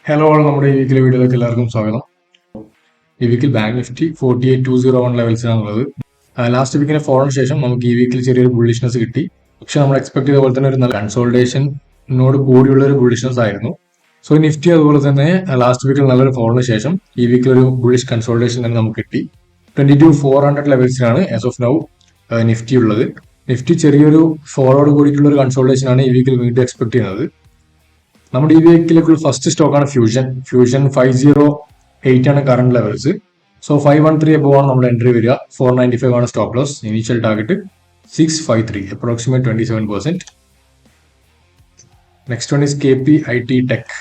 Hello all, നമ്മുടെ ഈ വീക്കിലെ വീഡിയോയിലേക്ക് എല്ലാവർക്കും സ്വാഗതം. ഈ വീക്കിൽ ബാങ്ക് നിഫ്റ്റി 48201 ലെവൽസിലാണുള്ളത്. ലാസ്റ്റ് വീക്കിന് ഫോറിന് ശേഷം നമുക്ക് ഈ വീക്കിൽ ചെറിയൊരു ബുള്ളിഷ്നെസ് കിട്ടി. പക്ഷെ നമ്മൾ എക്സ്പെക്ട് ചെയ്ത പോലെ തന്നെ ഒരു നല്ല കൺസോൾട്ടേഷനോട് കൂടിയുള്ള ഒരു ബുള്ളിഷ്നെസ് ആയിരുന്നു. സോ നിഫ്റ്റി അതുപോലെ തന്നെ ലാസ്റ്റ് വീക്കിൽ നല്ലൊരു ഫോറിന് ശേഷം ഈ വീക്കിൽ ഒരു ബുള്ളിഷ് കൺസോൾട്ടേഷൻ തന്നെ നമുക്ക് കിട്ടി. 22,400 ലെവൽസിലാണ് ആസ് ഓഫ് നൗ നിഫ്റ്റി ഉള്ളത്. നിഫ്റ്റി ചെറിയൊരു ഫോളോട് കൂടിയിട്ടുള്ള ഒരു കൺസോൾട്ടേഷൻ ആണ് ഈ വീക്കിൽ വീണ്ടും എക്സ്പെക്ട് ചെയ്യുന്നത്. നമ്മുടെ ഈ വീക്കിലേക്കുള്ള ഫസ്റ്റ് സ്റ്റോക്കാണ് ഫ്യൂഷൻ 508 ആണ് കറന്റ് ലെവൽസ്. സോ 513 എബോവ് ആണ് നമ്മുടെ എൻട്രി വരിക. 495 ആണ് stop loss. Initial target 653, approximate 27%. Next one is KPIT tech.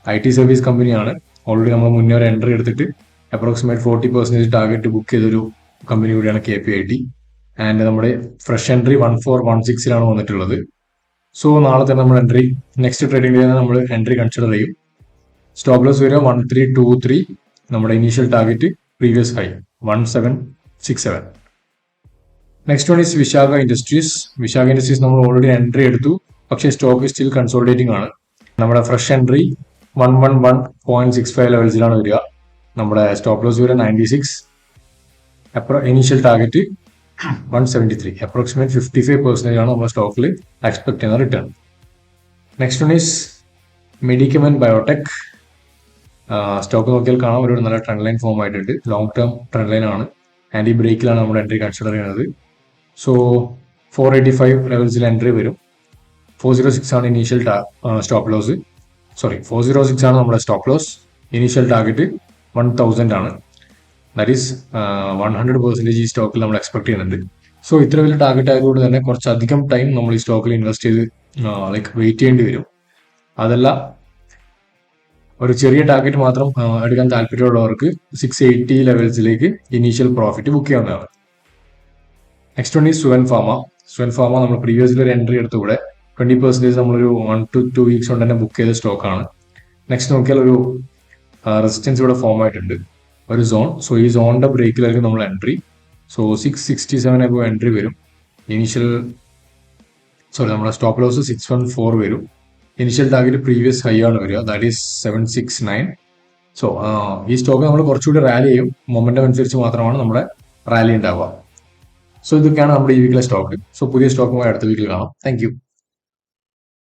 IT service കമ്പനിയാണ്. ഓൾറെഡി നമ്മൾ മുന്നേ ഒരു എൻട്രി എടുത്തിട്ട് അപ്രോക്സിമേറ്റ് 40% ടാർഗറ്റ് ബുക്ക് ചെയ്തൊരു കമ്പനി കൂടിയാണ് KPIT. ആൻഡ് നമ്മുടെ ഫ്രഷ് എൻട്രി 1416 വന്നിട്ടുള്ളത്. സോ നാളെ തന്നെ നമ്മൾ എൻട്രി, നെക്സ്റ്റ് ട്രേഡിംഗ് ഡേ നമ്മൾ എൻട്രി കൺസിഡർ ചെയ്യും. സ്റ്റോപ്പ് ലോസ് വരിക 1323. നമ്മുടെ initial target previous high 1767. Next one is Visaka industries. നമ്മൾ ഓൾറെഡി എൻട്രി എടുത്തു, പക്ഷേ സ്റ്റോക്ക് സ്റ്റിൽ കൺസോൾട്ടേറ്റിംഗ് ആണ്. നമ്മുടെ ഫ്രഷ് എൻട്രി 111.65 ലെവൽസിലാണ് വരിക. നമ്മുടെ സ്റ്റോപ്പ് ലോസ് വരിക 96. ഇനീഷ്യൽ ടാർഗറ്റ് 173, അപ്രോക്സിമേറ്റ് 55% ആണ് നമ്മുടെ സ്റ്റോക്കിൽ എക്സ്പെക്ട് ചെയ്യുന്ന return. Next one is Medicamen Biotech. Stock നോക്കിയാൽ കാണാം, ഒരു നല്ല ട്രെൻഡ് ലൈൻ ഫോം ആയിട്ടുണ്ട്. ലോങ് ടേം ട്രെൻഡ് ലൈൻ ആണ്. ആൻഡ് ഈ ബ്രേക്കിലാണ് നമ്മുടെ എൻട്രി കൺസിഡർ ചെയ്യുന്നത്. സോ 485 ലെവൽസിൽ എൻട്രി വരും. 406 ആണ് ഇനീഷ്യൽ സ്റ്റോപ്പ് ലോസ്. 406 ആണ് നമ്മുടെ സ്റ്റോപ്പ് ലോസ്. ഇനീഷ്യൽ ടാർഗറ്റ് 1000 ആണ്. ദാറ്റ് ഈസ് 100% ഈ സ്റ്റോക്കിൽ നമ്മൾ എക്സ്പെക്ട് ചെയ്യുന്നുണ്ട്. സോ ഇത്ര വലിയ ടാർഗറ്റ് ആയതുകൊണ്ട് തന്നെ കുറച്ചധികം ടൈം നമ്മൾ ഈ സ്റ്റോക്കിൽ ഇൻവെസ്റ്റ് ചെയ്ത് വെയിറ്റ് ചെയ്യേണ്ടി വരും. അതല്ല, ഒരു ചെറിയ ടാർഗറ്റ് മാത്രം എടുക്കാൻ താല്പര്യമുള്ളവർക്ക് 680 ലെവൽസിലേക്ക് ഇനീഷ്യൽ പ്രോഫിറ്റ് ബുക്ക് ചെയ്യാവുന്നതാണ്. നെക്സ്റ്റ് വൺ ഈ സുവൻ ഫാമ നമ്മൾ പ്രീവിയസ്ലി ഒരു എൻട്രി എടുത്തുകൂടെ 20% നമ്മളൊരു 1 to 2 വീക്സ് കൊണ്ട് തന്നെ ബുക്ക് ചെയ്ത സ്റ്റോക്കാണ്. നെക്സ്റ്റ് നോക്കിയാൽ ഒരു റെസിസ്റ്റൻസ് ഇവിടെ ഫോം ആയിട്ടുണ്ട്, ഒരു സോൺ. സോ ഈ സോണിന്റെ ബ്രേക്കിലായിരിക്കും നമ്മൾ എൻട്രി. സോ 667 എബോ എൻട്രി വരും. നമ്മുടെ സ്റ്റോപ്പ് ലോസ് 614 വരും. ഇനിഷ്യൽ ടാർഗറ്റ് പ്രീവിയസ് ഹൈ ആണ് വരിക, ദാറ്റ് ഈസ് 769. സോ ഈ സ്റ്റോക്ക് നമ്മൾ കുറച്ചുകൂടി റാലി ചെയ്യും. മൊമെന്റം അനുസരിച്ച് മാത്രമാണ് നമ്മുടെ റാലി ഉണ്ടാവുക. സോ ഇതൊക്കെയാണ് നമ്മുടെ ഈ വീക്കിലെ സ്റ്റോക്ക്. സോ പുതിയ സ്റ്റോക്കുമായി അടുത്ത വീക്കിൽ കാണാം. Thank you.